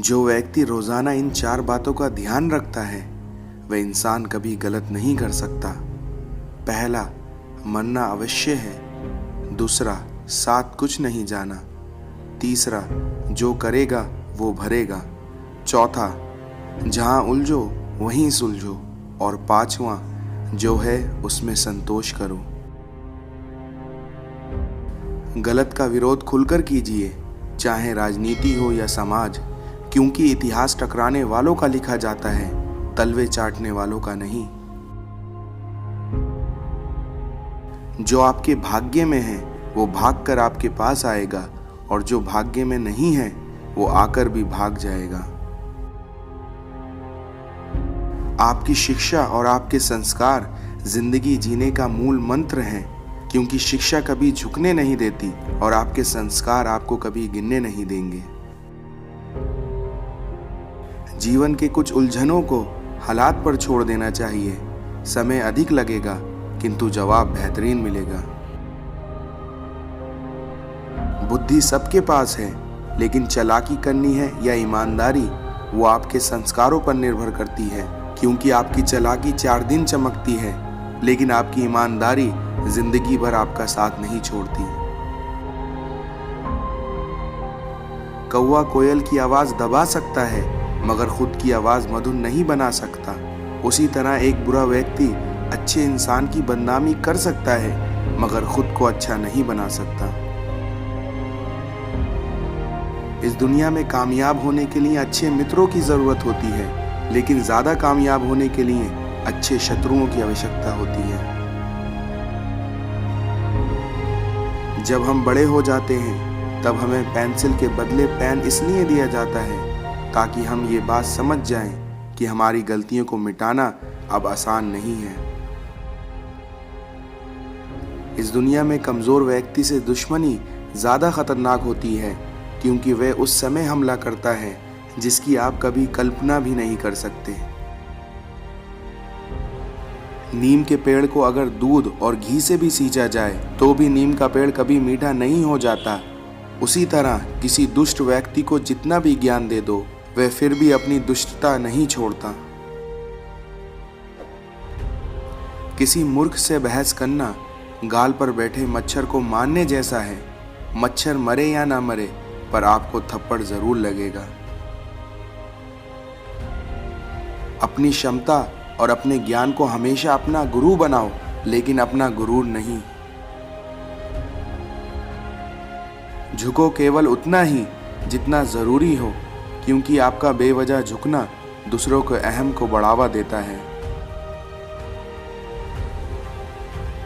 जो व्यक्ति रोजाना इन 4 बातों का ध्यान रखता है वह इंसान कभी गलत नहीं कर सकता। पहला, मरना अवश्य है। दूसरा, साथ कुछ नहीं जाना। तीसरा, जो करेगा वो भरेगा। चौथा, जहाँ उलझो वहीं सुलझो। और पांचवा, जो है उसमें संतोष करो। गलत का विरोध खुलकर कीजिए, चाहे राजनीति हो या समाज, क्योंकि इतिहास टकराने वालों का लिखा जाता है, तलवे चाटने वालों का नहीं। जो आपके भाग्य में है वो भागकर आपके पास आएगा, और जो भाग्य में नहीं है वो आकर भी भाग जाएगा। आपकी शिक्षा और आपके संस्कार जिंदगी जीने का मूल मंत्र हैं, क्योंकि शिक्षा कभी झुकने नहीं देती और आपके संस्कार आपको कभी गिरने नहीं देंगे। जीवन के कुछ उलझनों को हालात पर छोड़ देना चाहिए। समय अधिक लगेगा किंतु जवाब बेहतरीन मिलेगा। बुद्धि सबके पास है, लेकिन चालाकी करनी है या ईमानदारी वो आपके संस्कारों पर निर्भर करती है, क्योंकि आपकी चालाकी 4 दिन चमकती है, लेकिन आपकी ईमानदारी जिंदगी भर आपका साथ नहीं छोड़ती। कौवा कोयल की आवाज दबा सकता है, मगर खुद की आवाज मधुर नहीं बना सकता। उसी तरह एक बुरा व्यक्ति अच्छे इंसान की बदनामी कर सकता है, मगर खुद को अच्छा नहीं बना सकता। इस दुनिया में कामयाब होने के लिए अच्छे मित्रों की जरूरत होती है, लेकिन ज्यादा कामयाब होने के लिए अच्छे शत्रुओं की आवश्यकता होती है। जब हम बड़े हो जाते हैं तब हमें पेंसिल के बदले पेन इसलिए दिया जाता है ताकि हम ये बात समझ जाएं कि हमारी गलतियों को मिटाना अब आसान नहीं है। इस दुनिया में कमजोर व्यक्ति से दुश्मनी ज्यादा खतरनाक होती है, क्योंकि वह उस समय हमला करता है जिसकी आप कभी कल्पना भी नहीं कर सकते। नीम के पेड़ को अगर दूध और घी से भी सींचा जाए तो भी नीम का पेड़ कभी मीठा नहीं हो जाता। उसी तरह किसी दुष्ट व्यक्ति को जितना भी ज्ञान दे दो, वह फिर भी अपनी दुष्टता नहीं छोड़ता। किसी मूर्ख से बहस करना गाल पर बैठे मच्छर को मारने जैसा है। मच्छर मरे या ना मरे, पर आपको थप्पड़ जरूर लगेगा। अपनी क्षमता और अपने ज्ञान को हमेशा अपना गुरु बनाओ, लेकिन अपना गुरूर नहीं। झुको केवल उतना ही जितना जरूरी हो, क्योंकि आपका बेवजह झुकना दूसरों के अहम को बढ़ावा देता है।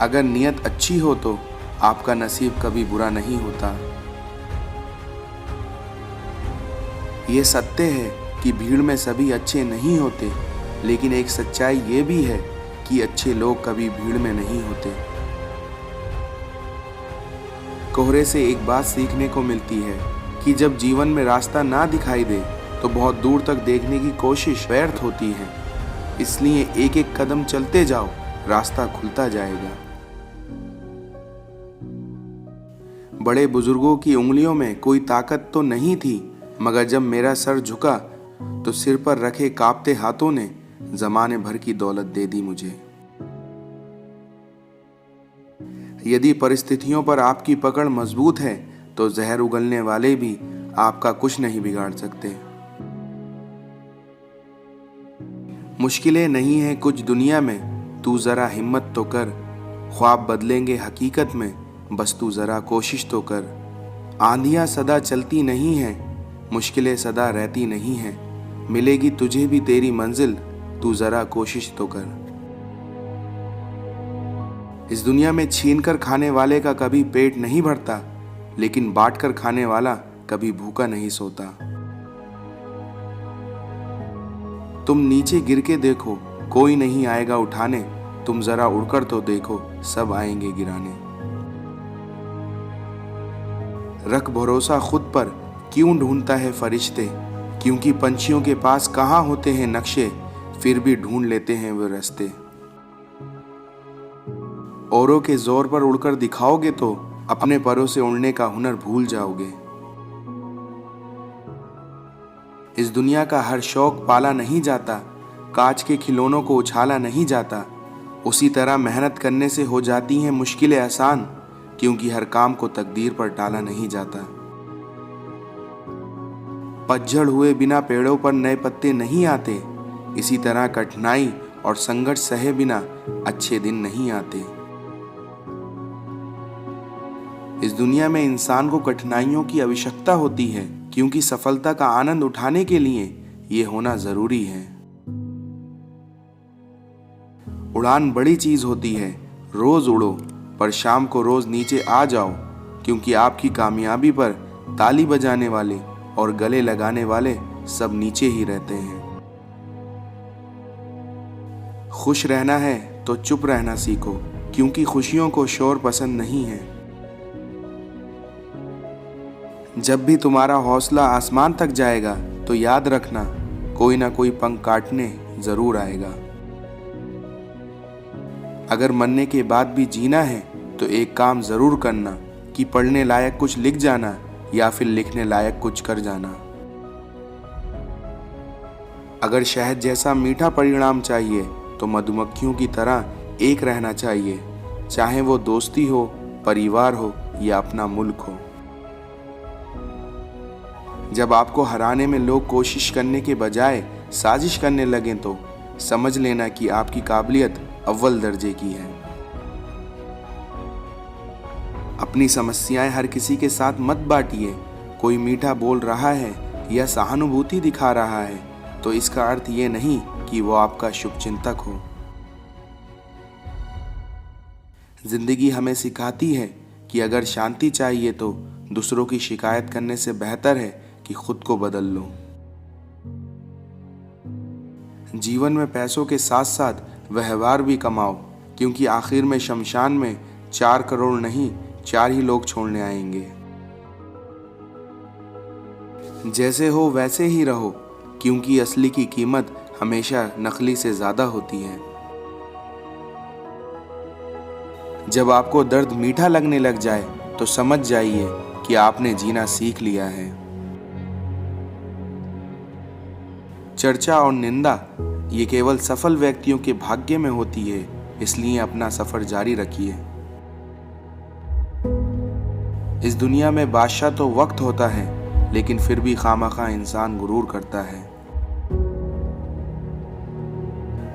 अगर नियत अच्छी हो तो आपका नसीब कभी बुरा नहीं होता। ये सत्य है कि भीड़ में सभी अच्छे नहीं होते, लेकिन एक सच्चाई ये भी है कि अच्छे लोग कभी भीड़ में नहीं होते। कोहरे से एक बात सीखने को मिलती है कि जब जीवन में रास्ता ना दिखाई दे तो बहुत दूर तक देखने की कोशिश व्यर्थ होती है। इसलिए एक एक कदम चलते जाओ, रास्ता खुलता जाएगा। बड़े बुजुर्गों की उंगलियों में कोई ताकत तो नहीं थी, मगर जब मेरा सर झुका तो सिर पर रखे कांपते हाथों ने जमाने भर की दौलत दे दी मुझे। यदि परिस्थितियों पर आपकी पकड़ मजबूत है तो जहर उगलने वाले भी आपका कुछ नहीं बिगाड़ सकते। मुश्किलें नहीं है कुछ दुनिया में, तू जरा हिम्मत तो कर। ख्वाब बदलेंगे हकीकत में, बस तू जरा कोशिश तो कर। आंधियां सदा चलती नहीं है, मुश्किलें सदा रहती नहीं है। मिलेगी तुझे भी तेरी मंजिल, तू जरा कोशिश तो कर। इस दुनिया में छीन कर खाने वाले का कभी पेट नहीं भरता, लेकिन बांट कर खाने वाला कभी भूखा नहीं सोता। तुम नीचे गिर के देखो, कोई नहीं आएगा उठाने। तुम जरा उड़कर तो देखो, सब आएंगे गिराने। रख भरोसा खुद पर, क्यों ढूंढता है फरिश्ते, क्योंकि पंछियों के पास कहाँ होते हैं नक्शे, फिर भी ढूंढ लेते हैं वो रास्ते। औरों के जोर पर उड़कर दिखाओगे तो अपने परों से उड़ने का हुनर भूल जाओगे। इस दुनिया का हर शौक पाला नहीं जाता, कांच के खिलौनों को उछाला नहीं जाता। उसी तरह मेहनत करने से हो जाती हैं मुश्किलें आसान, क्योंकि हर काम को तकदीर पर टाला नहीं जाता। पतझड़ हुए बिना पेड़ों पर नए पत्ते नहीं आते, इसी तरह कठिनाई और संघर्ष सहे बिना अच्छे दिन नहीं आते। इस दुनिया में इंसान को कठिनाइयों की आवश्यकता होती है, क्योंकि सफलता का आनंद उठाने के लिए ये होना जरूरी है। उड़ान बड़ी चीज होती है, रोज उड़ो, पर शाम को रोज नीचे आ जाओ, क्योंकि आपकी कामयाबी पर ताली बजाने वाले और गले लगाने वाले सब नीचे ही रहते हैं। खुश रहना है तो चुप रहना सीखो, क्योंकि खुशियों को शोर पसंद नहीं है। जब भी तुम्हारा हौसला आसमान तक जाएगा तो याद रखना, कोई ना कोई पंख काटने जरूर आएगा। अगर मरने के बाद भी जीना है तो एक काम जरूर करना कि पढ़ने लायक कुछ लिख जाना या फिर लिखने लायक कुछ कर जाना। अगर शहद जैसा मीठा परिणाम चाहिए तो मधुमक्खियों की तरह एक रहना चाहिए, चाहे वो दोस्ती हो, परिवार हो या अपना मुल्क हो। जब आपको हराने में लोग कोशिश करने के बजाय साजिश करने लगें तो समझ लेना कि आपकी काबिलियत अव्वल दर्जे की है। अपनी समस्याएं हर किसी के साथ मत बांटिए। कोई मीठा बोल रहा है या सहानुभूति दिखा रहा है तो इसका अर्थ ये नहीं कि वो आपका शुभचिंतक हो। जिंदगी हमें सिखाती है कि अगर शांति चाहिए तो दूसरों की शिकायत करने से बेहतर है कि खुद को बदल लो। जीवन में पैसों के साथ साथ व्यवहार भी कमाओ, क्योंकि आखिर में शमशान में 4 करोड़ नहीं 4 ही लोग छोड़ने आएंगे। जैसे हो वैसे ही रहो, क्योंकि असली की कीमत हमेशा नकली से ज्यादा होती है। जब आपको दर्द मीठा लगने लग जाए तो समझ जाइए कि आपने जीना सीख लिया है। चर्चा और निंदा ये केवल सफल व्यक्तियों के भाग्य में होती है, इसलिए अपना सफर जारी रखिए। इस दुनिया में बादशाह तो वक्त होता है, लेकिन फिर भी खामखा इंसान गुरूर करता है।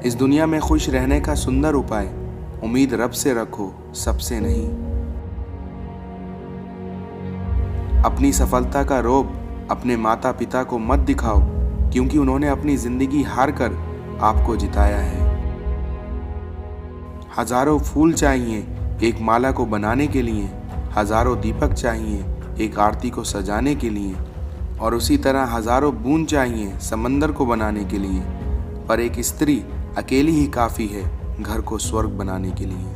इस दुनिया में खुश रहने का सुंदर उपाय, उम्मीद रब से रखो, सबसे नहीं। अपनी सफलता का रोब अपने माता पिता को मत दिखाओ, क्योंकि उन्होंने अपनी जिंदगी हार कर आपको जिताया है। हजारों फूल चाहिए एक माला को बनाने के लिए, हजारों दीपक चाहिए एक आरती को सजाने के लिए, और उसी तरह हजारों बूंद चाहिए समंदर को बनाने के लिए, पर एक स्त्री अकेली ही काफी है घर को स्वर्ग बनाने के लिए।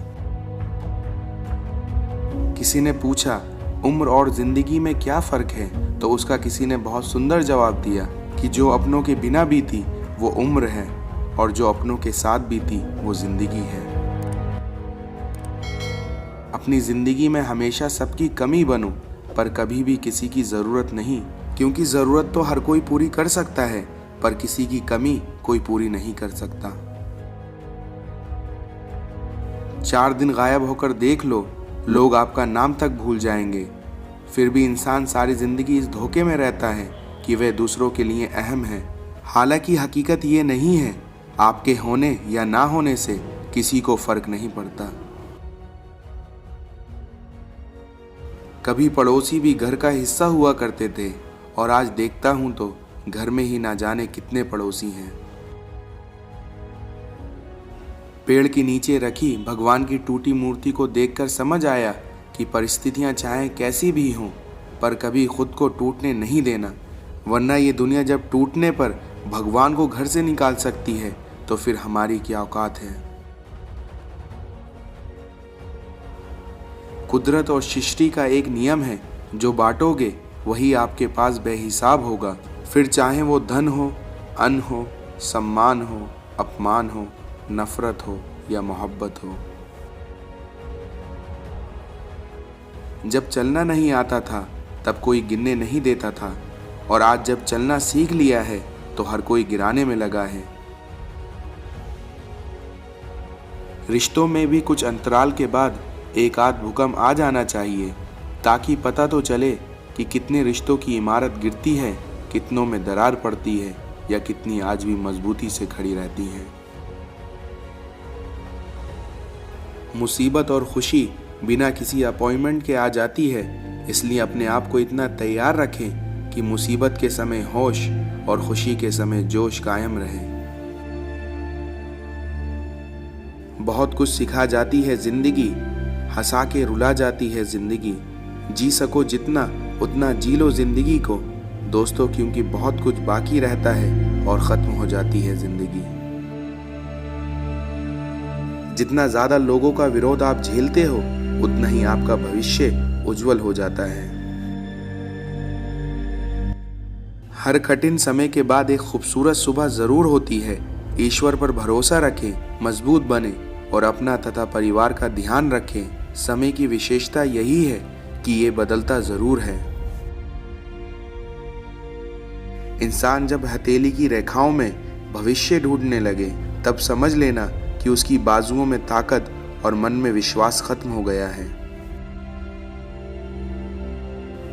किसी ने पूछा उम्र और जिंदगी में क्या फर्क है, तो उसका किसी ने बहुत सुंदर जवाब दिया कि जो अपनों के बिना बीती वो उम्र है, और जो अपनों के साथ बीती वो जिंदगी है। अपनी जिंदगी में हमेशा सबकी कमी बनो, पर कभी भी किसी की जरूरत नहीं, क्योंकि जरूरत तो हर कोई पूरी कर सकता है, पर किसी की कमी कोई पूरी नहीं कर सकता। 4 दिन गायब होकर देख लो, लोग आपका नाम तक भूल जाएंगे। फिर भी इंसान सारी जिंदगी इस धोखे में रहता है कि वह दूसरों के लिए अहम है। हालांकि हकीकत ये नहीं है, आपके होने या ना होने से किसी को फर्क नहीं पड़ता। कभी पड़ोसी भी घर का हिस्सा हुआ करते थे, और आज देखता हूं तो घर में ही ना जाने कितने पड़ोसी हैं। पेड़ के नीचे रखी भगवान की टूटी मूर्ति को देखकर समझ आया कि परिस्थितियां चाहे कैसी भी हों, पर कभी खुद को टूटने नहीं देना, वरना ये दुनिया जब टूटने पर भगवान को घर से निकाल सकती है तो फिर हमारी क्या औकात है। कुदरत और सृष्टि का एक नियम है, जो बांटोगे वही आपके पास बेहिसाब होगा, फिर चाहे वो धन हो, अन्न हो, सम्मान हो, अपमान हो, नफरत हो या मोहब्बत हो। जब चलना नहीं आता था तब कोई गिनने नहीं देता था, और आज जब चलना सीख लिया है तो हर कोई गिराने में लगा है। रिश्तों में भी कुछ अंतराल के बाद एक आध भूकंप आ जाना चाहिए, ताकि पता तो चले कि कितने रिश्तों की इमारत गिरती है, कितनों में दरार पड़ती है या कितनी आज भी मजबूती से खड़ी रहती है। मुसीबत और खुशी बिना किसी अपॉइंटमेंट के आ जाती है, इसलिए अपने आप को इतना तैयार रखें कि मुसीबत के समय होश और खुशी के समय जोश कायम रहे। बहुत कुछ सिखा जाती है जिंदगी, हंसा के रुला जाती है जिंदगी। जी सको जितना उतना जी लो जिंदगी को दोस्तों, क्योंकि बहुत कुछ बाकी रहता है और ख़त्म हो जाती है ज़िंदगी। जितना ज़्यादा लोगों का विरोध आप झेलते हो उतना ही आपका भविष्य उज्जवल हो जाता है। हर कठिन समय के बाद एक खूबसूरत सुबह ज़रूर होती है। ईश्वर पर भरोसा रखें, मजबूत बने और अपना तथा परिवार का ध्यान रखें। समय की विशेषता यही है कि ये बदलता ज़रूर है। इंसान जब हथेली की रेखाओं में भविष्य ढूंढने लगे तब समझ लेना कि उसकी बाजुओं में ताकत और मन में विश्वास खत्म हो गया है।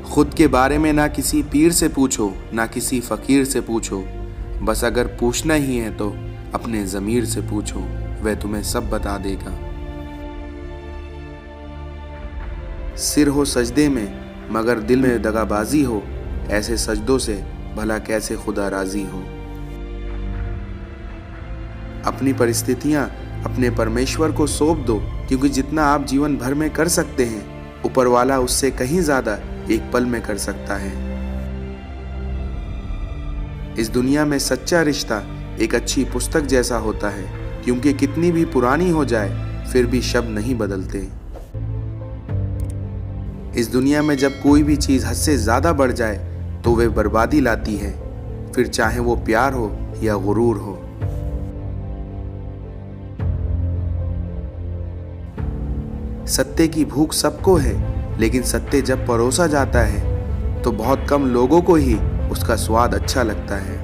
खुद के बारे में ना किसी पीर से पूछो, ना किसी फकीर से पूछो। बस अगर पूछना ही है तो अपने ज़मीर से पूछो, वह तुम्हें सब बता देगा। सिर हो सजदे में मगर दिल में दगाबाजी हो, ऐसे सजदों से भला कैसे खुदा राजी हो। अपनी परिस्थितियां अपने परमेश्वर को सौंप दो, क्योंकि जितना आप जीवन भर में कर सकते हैं ऊपर वाला उससे कहीं ज्यादा एक पल में कर सकता है। इस दुनिया में सच्चा रिश्ता एक अच्छी पुस्तक जैसा होता है, क्योंकि कितनी भी पुरानी हो जाए फिर भी शब्द नहीं बदलते। इस दुनिया में जब कोई भी चीज हद से ज्यादा बढ़ जाए तो वे बर्बादी लाती है, फिर चाहे वो प्यार हो या गुरूर हो। सत्य की भूख सबको है, लेकिन सत्य जब परोसा जाता है तो बहुत कम लोगों को ही उसका स्वाद अच्छा लगता है।